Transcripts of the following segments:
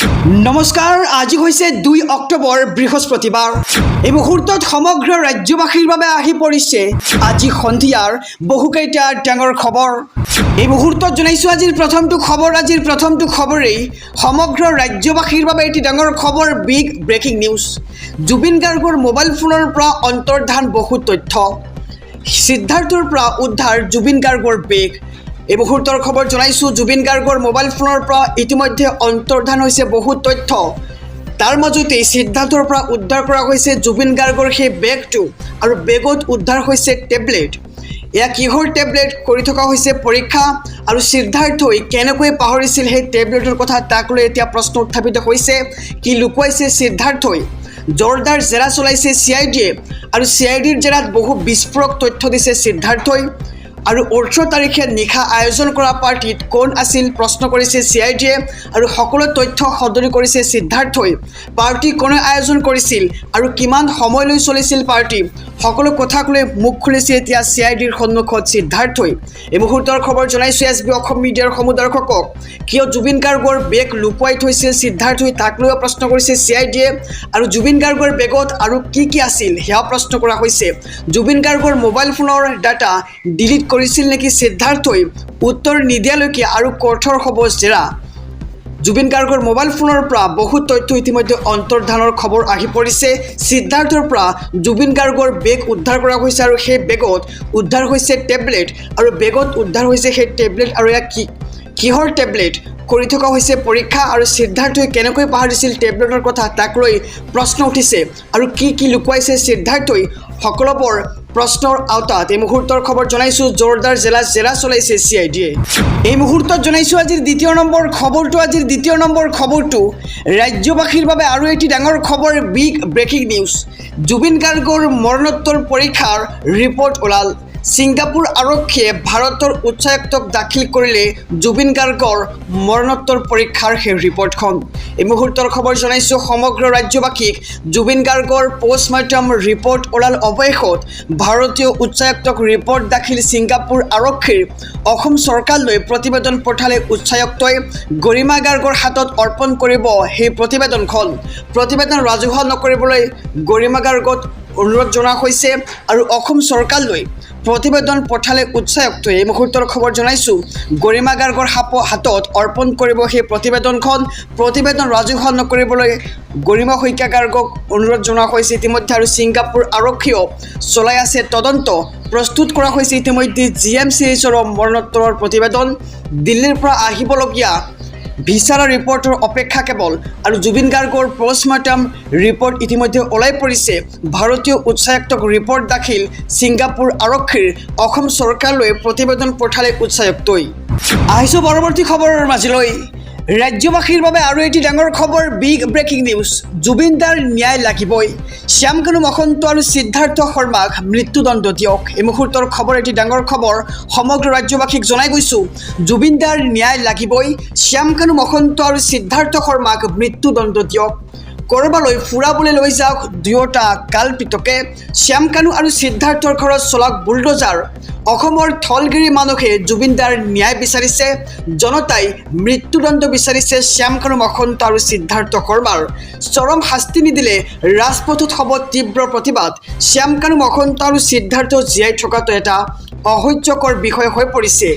নমস্কাৰ, আজি হৈছে 2 অক্টোবৰ বৃহস্পতিবাৰ। এই মুহূৰ্তত সমগ্ৰ ৰাজ্যবাসীৰ বাবে আহি পৰিছে আজি সন্ধিয়াৰ বহুকেইটা ডাঙৰ খবৰ। এই মুহূৰ্তত জনাইছোঁ আজিৰ প্ৰথমটো খবৰেই সমগ্ৰ ৰাজ্যবাসীৰ বাবে এটি ডাঙৰ খবৰ, বিগ ব্ৰেকিং নিউজ। জুবিন গাৰ্গৰ মোবাইল ফোনৰ পৰা অন্তৰ্ধান বহু তথ্য, সিদ্ধাৰ্থৰ পৰা উদ্ধাৰ জুবিন গাৰ্গৰ বেগ। এই মুহূৰ্তৰ খবৰ জনাইছোঁ জুবিন গাৰ্গৰ মোবাইল ফোনৰ পৰা ইতিমধ্যে অন্তৰ্ধান হৈছে বহু তথ্য। তাৰ মাজতে সিদ্ধাৰ্থৰ পৰা উদ্ধাৰ কৰা হৈছে জুবিন গাৰ্গৰ সেই বেগটো, আৰু বেগত উদ্ধাৰ হৈছে টেবলেট। এয়া কিহৰ টেবলেট কৰি থকা হৈছে পৰীক্ষা, আৰু সিদ্ধাৰ্থই কেনেকৈ পাহৰিছিল সেই টেবলেটৰ কথা, তাক লৈ এতিয়া প্ৰশ্ন উত্থাপিত হৈছে। কি লুকুৱাইছে সিদ্ধাৰ্থই? জোৰদাৰ জেৰা চলাইছে CID-য়ে, আৰু CID-ৰ জেৰাত বহু বিস্ফোৰক তথ্য দিছে সিদ্ধাৰ্থই। আৰু 18 তাৰিখে নিশা আয়োজন কৰা পাৰ্টিত কোন আছিল প্ৰশ্ন কৰিছে CID-য়ে, আৰু সকলো তথ্য সদৰি কৰিছে সিদ্ধাৰ্থই। পাৰ্টি কোনে আয়োজন কৰিছিল আৰু কিমান সময়লৈ চলিছিল পাৰ্টি, সকলো কথাক লৈ মুখ খুলিছে এতিয়া CID-ৰ সন্মুখত সিদ্ধাৰ্থই। এই মুহূৰ্তৰ খবৰ জনাইছোঁ SB অসম মিডিয়াৰ সমূহ দৰ্শকক। কিয় জুবিন গাৰ্গৰ বেগ লুকুৱাই থৈছিল সিদ্ধাৰ্থই, তাক লৈও প্ৰশ্ন কৰিছে CID-য়ে। আৰু জুবিন গাৰ্গৰ বেগত আৰু কি আছিল সেয়া প্ৰশ্ন কৰা হৈছে। জুবিন গাৰ্গৰ মোবাইল ফোনৰ ডাটা ডিলিট কৰিছিল নেকি সিদ্ধাৰ্থই? উত্তৰ নিদিয়ালৈকে আৰু কঠোৰ হ'ব জেৰা। জুবিন গাৰ্গৰ মোবাইল ফোনৰ পৰা বহু তথ্য ইতিমধ্যে অন্তৰ্ধানৰ খবৰ আহি পৰিছে। সিদ্ধাৰ্থৰ পৰা জুবিন গাৰ্গৰ বেগ উদ্ধাৰ কৰা হৈছে, আৰু সেই বেগত উদ্ধাৰ হৈছে টেবলেট, আৰু বেগত উদ্ধাৰ হৈছে সেই টেবলেট। আৰু এয়া কিহৰ টেবলেট কৰি থকা হৈছে পৰীক্ষা, আৰু সিদ্ধাৰ্থই কেনেকৈ পাহৰিছিল টেবলেটৰ কথা, তাক লৈ প্ৰশ্ন উঠিছে। আৰু কি লুকুৱাইছে সিদ্ধাৰ্থই, সকলোবোৰ প্ৰশ্নৰ আওতাত এই মুহূৰ্তৰ খবৰ জনাইছোঁ জোৰদাৰ জেৰা চলাইছে CID-য়ে। এই মুহূৰ্তত জনাইছোঁ আজিৰ দ্বিতীয় নম্বৰ খবৰটো ৰাজ্যবাসীৰ বাবে আৰু এটি ডাঙৰ খবৰ, বিগ ব্ৰেকিং নিউজ। জুবিন গাৰ্গৰ মৰণোত্তৰ পৰীক্ষাৰ ৰিপৰ্ট ওলাল। ছিংগাপুৰ আৰক্ষীয়ে ভাৰতৰ উচ্চায়ুক্তক দাখিল কৰিলে জুবিন গাৰ্গৰ মৰণোত্তৰ পৰীক্ষাৰ সেই ৰিপৰ্টখন। এই মুহূৰ্তৰ খবৰ জনাইছোঁ সমগ্ৰ ৰাজ্যবাসীক। জুবিন গাৰ্গৰ পষ্টমৰ্টেম ৰিপৰ্ট ওলাল অৱশেষত। ভাৰতীয় উচ্চায়ুক্তক ৰিপৰ্ট দাখিল ছিংগাপুৰ আৰক্ষীৰ। অসম চৰকাৰলৈ প্ৰতিবেদন পঠালে উচ্চায়ুক্তই। গৰিমা গাৰ্গৰ হাতত অৰ্পণ কৰিব সেই প্ৰতিবেদনখন। প্ৰতিবেদন ৰাজহুৱা নকৰিবলৈ গৰিমা গাৰ্গক অনুৰোধ জনোৱা হৈছে, আৰু অসম চৰকাৰলৈ প্ৰতিবেদন পঠালে উচ্চায়ুক্তই। এই মুহূৰ্তৰ খবৰ জনাইছোঁ গৰিমা গাৰ্গৰ হাতত অৰ্পণ কৰিব সেই প্ৰতিবেদনখন। প্ৰতিবেদন ৰাজহুৱা নকৰিবলৈ গৰিমা শইকীয়া গাৰ্গক অনুৰোধ জনোৱা হৈছে ইতিমধ্যে, আৰু ছিংগাপুৰ আৰক্ষীয়েও চলাই আছে তদন্ত। প্ৰস্তুত কৰা হৈছে ইতিমধ্যে GMCHৰ মৰণোত্তৰৰ প্ৰতিবেদন। দিল্লীৰ পৰা আহিবলগীয়া ভিছাৰা ৰিপৰ্টৰ অপেক্ষা কেৱল, আৰু জুবিন গাৰ্গৰ পষ্টমৰ্টেম ৰিপৰ্ট ইতিমধ্যে ওলাই পৰিছে। ভাৰতীয় উচ্চায়ুক্তক ৰিপৰ্ট দাখিল ছিংগাপুৰ আৰক্ষীৰ। অসম চৰকাৰলৈ প্ৰতিবেদন পঠালে উচ্চায়ুক্তই। আহিছোঁ পৰৱৰ্তী খবৰৰ মাজলৈ। ৰাজ্যবাসীৰ বাবে আৰু এটি ডাঙৰ খবৰ, বিগ ব্ৰেকিং নিউজ। জুবিন দাৰ ন্যায় লাগিবই। শ্যামকানু মহন্ত আৰু সিদ্ধাৰ্থ শৰ্মাক মৃত্যুদণ্ড দিয়ক। এই মুহূৰ্তৰ খবৰ, এটি ডাঙৰ খবৰ সমগ্ৰ ৰাজ্যবাসীক জনাই গৈছোঁ। জুবিন দাৰ ন্যায় লাগিবই। শ্যামকানু মহন্ত আৰু সিদ্ধাৰ্থ শৰ্মাক মৃত্যুদণ্ড দিয়ক। ক'ৰবালৈ ফুৰাবলৈ লৈ যাওক দুয়োটা কালপিতকে। শ্যামকানু আৰু সিদ্ধাৰ্থৰ ঘৰত চলাওক বুলডোজাৰ। অসমৰ থলগিৰি মানুহে জুবিন দাৰ ন্যায় বিচাৰিছে। জনতাই মৃত্যুদণ্ড বিচাৰিছে শ্যামকানু মহন্ত আৰু সিদ্ধাৰ্থ শৰ্মাৰ। চৰম শাস্তি নিদিলে ৰাজপথত হ'ব তীব্ৰ প্ৰতিবাদ। শ্যামকানু মহন্ত আৰু সিদ্ধাৰ্থ জীয়াই থকাটো এটা অসহ্যকৰ বিষয় হৈ পৰিছে।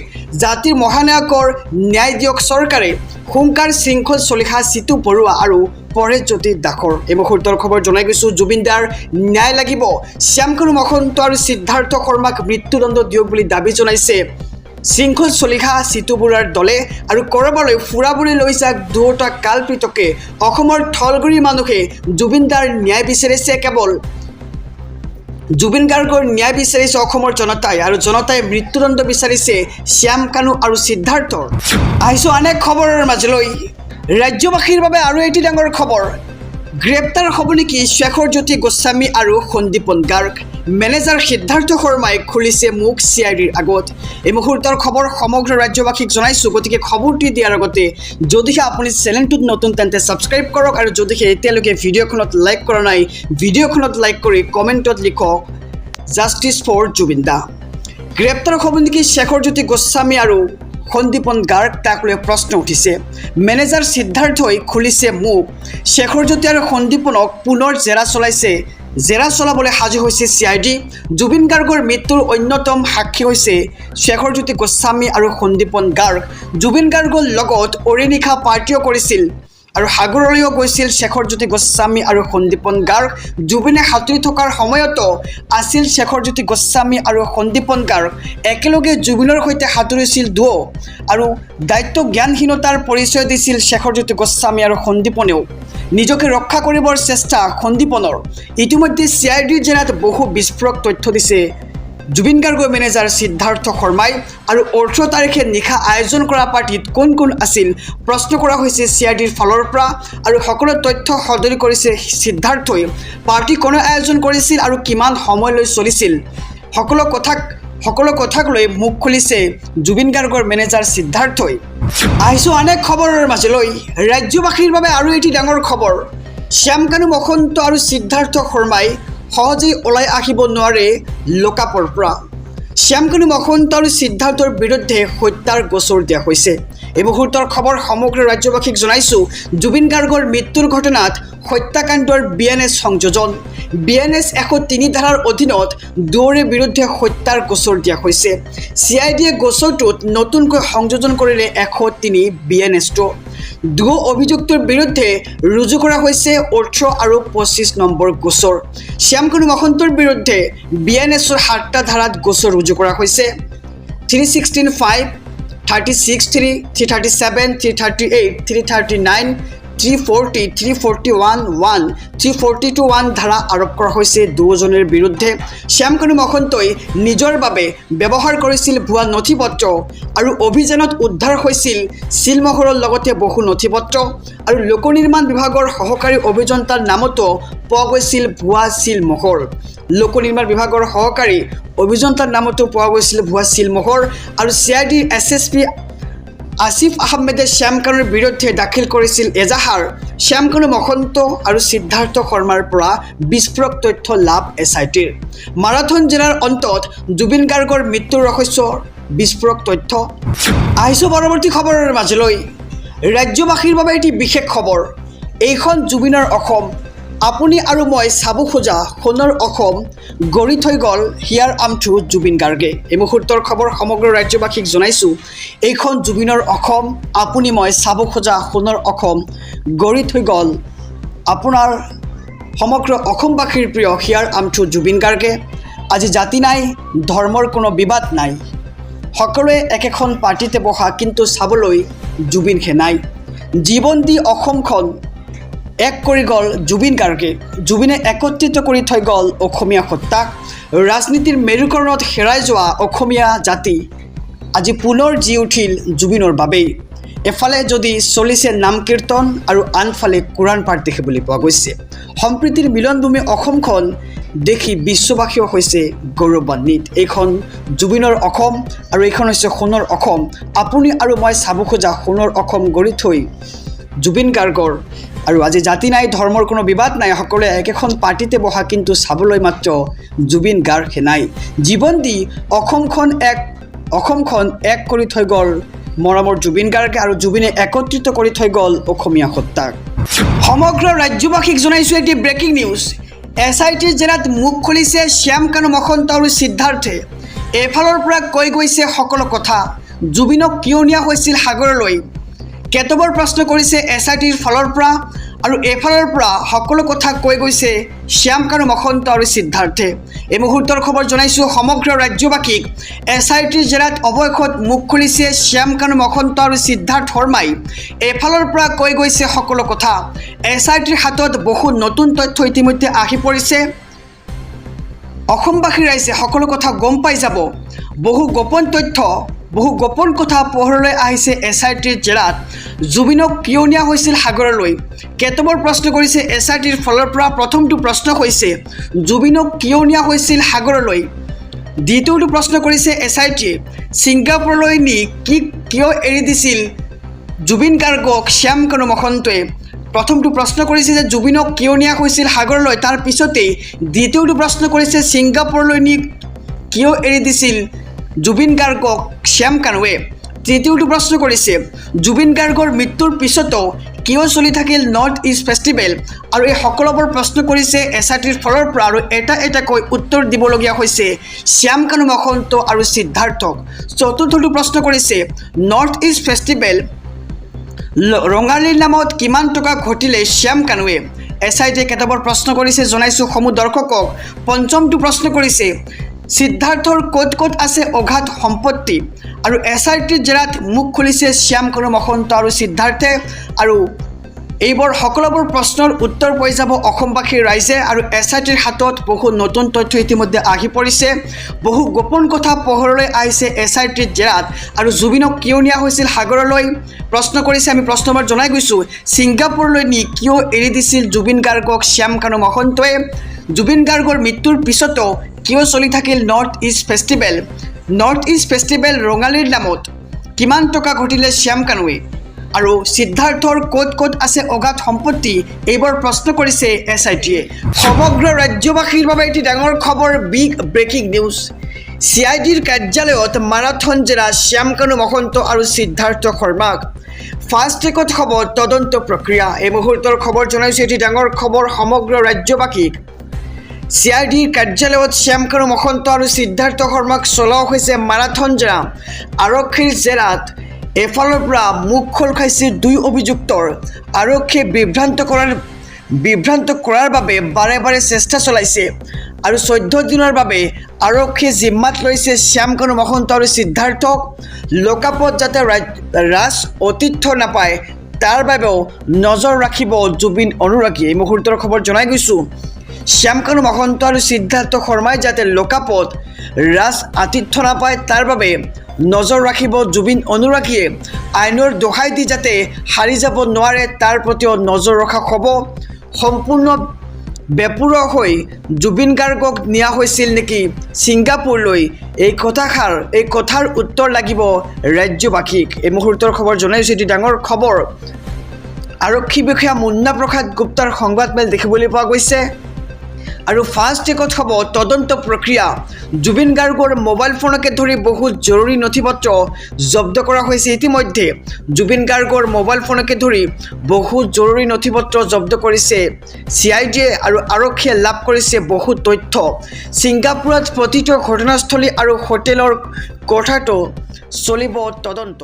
জাতিৰ মহানায়কৰ ন্যায় দিয়ক চৰকাৰে। হুংকাৰ শৃংখল চলিহা চিতু বৰুৱা আৰু পৰেশজ্যোতি দাসৰ। এই মুহূৰ্তৰ খবৰ জনাই গৈছোঁ জুবিন দাৰ ন্যায় লাগিব। শ্যামকানু মহন্ত আৰু সিদ্ধাৰ্থ শৰ্মাক মৃত্যুদণ্ড দিয়ক বুলি দাবী জনাইছে শৃংখল চলিহা চিতু বৰুৱাৰ দলে। আৰু ক'ৰবালৈ ফুৰাবলৈ লৈ যাওক দুয়োটা কালপিতকে। অসমৰ থলগিৰি মানুহে জুবিন দাৰ ন্যায় বিচাৰিছে। কেৱল জুবিন গাৰ্গৰ ন্যায় বিচাৰিছে অসমৰ জনতাই, আৰু জনতাই মৃত্যুদণ্ড বিচাৰিছে শ্যামকানু আৰু সিদ্ধাৰ্থৰ। আহিছোঁ আন এক খবৰৰ মাজলৈ। ৰাজ্যবাসীৰ বাবে আৰু এটি ডাঙৰ খবৰ, গ্ৰেপ্তাৰ হ'ব নেকি শেখৰজ্যোতি গোস্বামী আৰু সন্দীপন গাৰ্গ। মেনেজাৰ সিদ্ধাৰ্থ শৰ্মাই খুলিছে মুখ CID-ৰ আগত। এই মুহূৰ্তৰ খবৰ সমগ্ৰ ৰাজ্যবাসীক জনাইছোঁ। গতিকে খবৰটি দিয়াৰ আগতে যদিহে আপুনি চেনেলটোত নতুন তেন্তে ছাবস্ক্ৰাইব কৰক, আৰু যদিহে এতিয়ালৈকে ভিডিঅ'খনত লাইক কৰা নাই ভিডিঅ'খনত লাইক কৰি কমেণ্টত লিখক জাষ্টিছ ফৰ জুবিন দা। গ্ৰেপ্তাৰ হ'ব নেকি শেখৰজ্যোতি গোস্বামী আৰু সন্দীপন গাৰ্গ তাক লৈ প্ৰশ্ন উঠিছে। মেনেজাৰ সিদ্ধাৰ্থই খুলিছে মুখ। শেখৰজ্যোতি আৰু সন্দীপনক পুনৰ জেৰা চলাইছে। জেৰা চলাবলৈ সাজু হৈছে CID। জুবিন গাৰ্গৰ মৃত্যুৰ অন্যতম সাক্ষী হৈছে শেখৰজ্যোতি গোস্বামী আৰু সন্দীপন গাৰ্গ। জুবিন গাৰ্গৰ লগত অৰিনিশা পাৰ্টিও কৰিছিল আৰু সাগৰলৈও গৈছিল শেখৰজ্যোতি গোস্বামী আৰু সন্দীপন গাৰ্গ। জুবিনে সাঁতুৰি থকাৰ সময়তো আছিল শেখৰজ্যোতি গোস্বামী আৰু সন্দীপন গাৰ্গ। একেলগে জুবিনৰ সৈতে সাঁতুৰিছিল দুয়ো আৰু দায়িত্ব জ্ঞানহীনতাৰ পৰিচয় দিছিল শেখৰজ্যোতি গোস্বামী আৰু সন্দীপনেও। নিজকে ৰক্ষা কৰিবৰ চেষ্টা সন্দীপনৰ। ইতিমধ্যে CIDৰ জেৰাত বহু বিস্ফোৰক তথ্য দিছে জুবিন গাৰ্গৰ মেনেজাৰ সিদ্ধাৰ্থ শৰ্মাই। আৰু 18 তাৰিখে নিশা আয়োজন কৰা পাৰ্টিত কোন কোন আছিল প্ৰশ্ন কৰা হৈছে CIDৰ ফালৰ পৰা। আৰু সকলো তথ্য সদৰি কৰিছে সিদ্ধাৰ্থই। পাৰ্টি কোনে আয়োজন কৰিছিল আৰু কিমান সময়লৈ চলিছিল সকলো কথাক লৈ মুখ খুলিছে জুবিন গাৰ্গৰ মেনেজাৰ সিদ্ধাৰ্থই। আহিছোঁ আন এক খবৰৰ মাজলৈ। ৰাজ্যবাসীৰ বাবে আৰু এটি ডাঙৰ খবৰ। শ্যামকানু মহন্ত আৰু সিদ্ধাৰ্থ শৰ্মাই সহজেই ওলাই আহিব নোৱাৰে লোকাপৰ পৰা। শ্যামকানু মহন্ত আৰু সিদ্ধাৰ্থৰ বিৰুদ্ধে হত্যাৰ গোচৰ দিয়া হৈছে। এই মুহূৰ্তৰ খবৰ সমগ্ৰ ৰাজ্যবাসীক জনাইছোঁ। জুবিন গাৰ্গৰ মৃত্যুৰ ঘটনাত হত্যাকাণ্ডৰ BNS সংযোজন। BNS 103 ধাৰাৰ অধীনত দুয়োৰে বিৰুদ্ধে হত্যাৰ গোচৰ দিয়া হৈছে। CIDয়ে গোচৰটোত নতুনকৈ সংযোজন কৰিলে 103 BNSটো। দুয়ো অভিযুক্তৰ বিৰুদ্ধে ৰুজু কৰা হৈছে 18 আৰু 25 নম্বৰ গোচৰ। শ্যামকানু মহন্তৰ বিৰুদ্ধে BNSৰ 7টা ধাৰাত গোচৰ ৰুজু কৰা হৈছে। 316(5), 36(3), 337, 338, 339, 340, 341(1), 342(1) ধাৰা আৰোপ কৰা হৈছে দুয়োজনৰ বিৰুদ্ধে। শ্যামকানু মহন্তই নিজৰ বাবে ব্যৱহাৰ কৰিছিল ভুৱা নথি পত্ৰ আৰু অভিযানত উদ্ধাৰ হৈছিল চিলমোহৰৰ লগতে বহু নথি পত্ৰ আৰু লোক নিৰ্মাণ বিভাগৰ সহকাৰী অভিযন্তাৰ নামতো পোৱা গৈছিল ভুৱা চিলমোহৰ। লোক নিৰ্মাণ বিভাগৰ সহকাৰী অভিযন্তাৰ নামতো পোৱা গৈছিল ভুৱা চিলমোহৰ। আৰু CIDৰ SSP আসিফ আহমেদে শ্যামকানুৰ বিৰুদ্ধে দাখিল কৰিছিল এজাহাৰ। শ্যামকানু মহন্ত আৰু সিদ্ধাৰ্থ শৰ্মাৰ পৰা বিস্ফোৰক তথ্য লাভ SITৰ। মাৰাথন জিলাৰ অন্তত জুবিন গাৰ্গৰ মৃত্যুৰ ৰহস্যৰ বিস্ফোৰক তথ্য। আহিছোঁ পৰৱৰ্তী খবৰৰ মাজলৈ। ৰাজ্যবাসীৰ বাবে এটি বিশেষ খবৰ। এইখন জুবিনৰ অসম। আপুনি আৰু মই চাব খোজা সোণৰ অসম গঢ়ি থৈ গ'ল হিয়াৰ আমঠু জুবিন গাৰ্গে। এই মুহূৰ্তৰ খবৰ সমগ্ৰ ৰাজ্যবাসীক জনাইছোঁ। এইখন জুবিনৰ অসম। আপুনি মই চাব খোজা সোণৰ অসম গঢ়ি থৈ গ'ল আপোনাৰ সমগ্ৰ অসমবাসীৰ প্ৰিয় হিয়াৰ আমঠু জুবিন গাৰ্গে। আজি জাতি নাই, ধৰ্মৰ কোনো বিবাদ নাই। সকলোৱে একেখন পাৰ্টিতে বহা, কিন্তু চাবলৈ জুবিনহে নাই। জীৱন দি অসমখন এক কৰি গ'ল জুবিন গাৰ্গে। জুবিনে একত্ৰিত কৰি থৈ গ'ল অসমীয়া সত্তাক। ৰাজনীতিৰ মেৰুকৰণত হেৰাই যোৱা অসমীয়া জাতি আজি পুনৰ জি উঠিল জুবিনৰ বাবেই। এফালে যদি চলিছে নাম কীৰ্তন আৰু আনফালে কোৰাণ পাঠ দেখিবলৈ পোৱা গৈছে। সম্প্ৰীতিৰ মিলনভূমি অসমখন দেখি বিশ্ববাসীও হৈছে গৌৰৱান্বিত। এইখন জুবিনৰ অসম আৰু এইখন হৈছে সোণৰ অসম। আপুনি আৰু মই চাব খোজা সোণৰ অসম গঢ়ি থৈ জুবিন গাৰ্গৰ। আৰু আজি জাতি নাই, ধৰ্মৰ কোনো বিবাদ নাই। সকলোৱে একেখন পাৰ্টিতে বহা, কিন্তু চাবলৈ মাত্ৰ জুবিন গাৰ্গহে নাই। জীৱন দি অসমখন এক কৰি থৈ গ'ল মৰমৰ জুবিন গাৰ্গে আৰু জুবিনে একত্ৰিত কৰি থৈ গ'ল অসমীয়া সত্তাক। সমগ্ৰ ৰাজ্যবাসীক জনাইছোঁ এটি ব্ৰেকিং নিউজ। SITৰ জেৰাত মুখ খুলিছে শ্যামকানু মহন্ত আৰু সিদ্ধাৰ্থে। এফালৰ পৰা কৈ গৈছে সকলো কথা। জুবিনক কিয় নিয়া হৈছিল সাগৰলৈ, কেতবোৰ প্ৰশ্ন কৰিছে SITৰ ফালৰ পৰা। আৰু এফালৰ পৰা সকলো কথা কৈ গৈছে শ্যামকানু মহন্ত আৰু সিদ্ধাৰ্থে। এই মুহূৰ্তৰ খবৰ জনাইছোঁ সমগ্ৰ ৰাজ্যবাসীক। SITৰ জেৰাত অৱশেষত মুখ খুলিছে শ্যামকানু মহন্ত আৰু সিদ্ধাৰ্থ শৰ্মাই। এফালৰ পৰা কৈ গৈছে সকলো কথা। SITৰ হাতত বহু নতুন তথ্য ইতিমধ্যে আহি পৰিছে। অসমবাসী ৰাইজে সকলো কথা গম পাই যাব। বহু গোপন তথ্য, বহু গোপন কথা পোহৰলৈ আহিছে SITৰ জেৰাত। জুবিনক কিয় নিয়া হৈছিল সাগৰলৈ, কেতবোৰ প্ৰশ্ন কৰিছে SITৰ ফালৰ পৰা। প্ৰথমটো প্ৰশ্ন হৈছে জুবিনক কিয় নিয়া হৈছিল সাগৰলৈ। দ্বিতীয়টো প্ৰশ্ন কৰিছে SITয়ে ছিংগাপুৰলৈ নি কিয় এৰি দিছিল জুবিন গাৰ্গক শ্যামকানু মহন্তই। প্ৰথমটো প্ৰশ্ন কৰিছে যে জুবিনক কিয় নিয়া হৈছিল সাগৰলৈ, তাৰ পিছতেই দ্বিতীয়টো প্ৰশ্ন কৰিছে ছিংগাপুৰলৈ নি কিয় এৰি দিছিল জুবিন গাৰ্গক শ্যামকানুৱে। তৃতীয়টো প্ৰশ্ন কৰিছে জুবিন গাৰ্গৰ মৃত্যুৰ পিছতো কিয় চলি থাকিল নৰ্থ ইষ্ট ফেষ্টিভেল আৰু এই সকলোবোৰ প্ৰশ্ন কৰিছে SRTৰ ফালৰ পৰা আৰু এটাকৈ উত্তৰ দিবলগীয়া হৈছে শ্যাম কানু মহন্ত আৰু সিদ্ধাৰ্থক। চতুৰ্থটো প্ৰশ্ন কৰিছে নৰ্থ ইষ্ট ফেষ্টিভেল ৰঙালীৰ নামত কিমান টকা ঘটিলে শ্যাম কানুৱে। SRTয়ে কেইটাবোৰ প্ৰশ্ন কৰিছে জনাইছোঁ সমূহ দৰ্শকক। পঞ্চমটো প্ৰশ্ন কৰিছে সিদ্ধাৰ্থৰ ক'ত ক'ত আছে অগাধ সম্পত্তি আৰু SRTৰ জেৰাত মুখ খুলিছে শ্যাম কানু মহন্ত আৰু সিদ্ধাৰ্থে আৰু এইবোৰ সকলোবোৰ প্ৰশ্নৰ উত্তৰ পাই যাব অসমবাসীৰ ৰাইজে আৰু SRTৰ হাতত বহু নতুন তথ্য ইতিমধ্যে আহি পৰিছে। বহু গোপন কথা পোহৰলৈ আহিছে SRTৰ জেৰাত আৰু জুবিনক কিয় নিয়া হৈছিল সাগৰলৈ প্ৰশ্ন কৰিছে। আমি প্ৰশ্নবোৰ জনাই গৈছোঁ ছিংগাপুৰলৈ নি কিয় এৰি দিছিল জুবিন গাৰ্গক শ্যাম কানু মহন্তই। জুবিন গাৰ্গৰ মৃত্যুৰ পিছতো কিয় চলি থাকিল north east festival. North east festival ৰঙালীৰ নামত কিমান টকা ঘটিলে শ্যাম কানুৱে আৰু সিদ্ধাৰ্থৰ ক'ত ক'ত আছে অগাধ সম্পত্তি এইবোৰ প্ৰশ্ন কৰিছে SRTয়ে। সমগ্ৰ ৰাজ্যবাসীৰ বাবে এটি ডাঙৰ খবৰ, বিগ ব্ৰেকিং নিউজ। CIDৰ কাৰ্যালয়ত মাৰাথন জেৰা শ্যাম কানু মহন্ত আৰু সিদ্ধাৰ্থ শৰ্মাক। ফাষ্ট ট্ৰেকত হ'ব তদন্ত প্ৰক্ৰিয়া। এই মুহূৰ্তৰ খবৰ জনাইছোঁ এটি ডাঙৰ খবৰ সমগ্ৰ ৰাজ্যবাসীক। CIDৰ কাৰ্যালয়ত শ্যাম কানু মহন্ত আৰু সিদ্ধাৰ্থ শৰ্মাক চলোৱা হৈছে মাৰাথন জেৰা। আৰক্ষীৰ জেৰাত এফালৰ পৰা মুখ খোল খাইছে দুই অভিযুক্তৰ। আৰক্ষীয়ে বিভ্ৰান্ত কৰাৰ বাবে বাৰে বাৰে চেষ্টা চলাইছে আৰু 14 দিনৰ বাবে আৰক্ষীয়ে জিম্মাত লৈছে শ্যাম কানু মহন্ত আৰু সিদ্ধাৰ্থক। লোকাপত যাতে ৰাজ অতিথ্য নাপায় তাৰ বাবেও নজৰ ৰাখিব জুবিন অনুৰাগীয়ে। এই মুহূৰ্তৰ খবৰ জনাই গৈছোঁ শ্যাম কানু মহন্ত আৰু সিদ্ধাৰ্থ শৰ্মাই যাতে লোকাপত ৰাজ আতিথ্য নাপায় তাৰ বাবে নজৰ ৰাখিব জুবিন অনুৰাগীয়ে। আইনৰ দোহাই দি যাতে হাৰি যাব নোৱাৰে তাৰ প্ৰতিও নজৰ ৰখা হ'ব। সম্পূৰ্ণ বেপৰোৱা হৈ জুবিন গাৰ্গক নিয়া হৈছিল নেকি ছিংগাপুৰলৈ, এই কথাৰ উত্তৰ লাগিব ৰাজ্যবাসীক। এই মুহূৰ্তৰ খবৰ জনাইছোঁ এটি ডাঙৰ খবৰ। আৰক্ষী বিষয়া মুন্না প্ৰসাদ গুপ্তাৰ সংবাদমেল দেখিবলৈ পোৱা গৈছে আৰু ফাষ্ট ট্ৰেকত হ'ব তদন্ত প্ৰক্ৰিয়া। জুবিন গাৰ্গৰ মোবাইল ফোনকে ধৰি বহু জৰুৰী নথিপত্ৰ জব্দ কৰা হৈছে। ইতিমধ্যে জুবিন গাৰ্গৰ মোবাইল ফোনকে ধৰি বহু জৰুৰী নথিপত্ৰ জব্দ কৰিছে CIDয়ে আৰু আৰক্ষীয়ে লাভ কৰিছে বহু তথ্য। ছিংগাপুৰত প্ৰতিটো ঘটনাস্থলী আৰু হোটেলৰ কোঠাটো চলিব তদন্ত।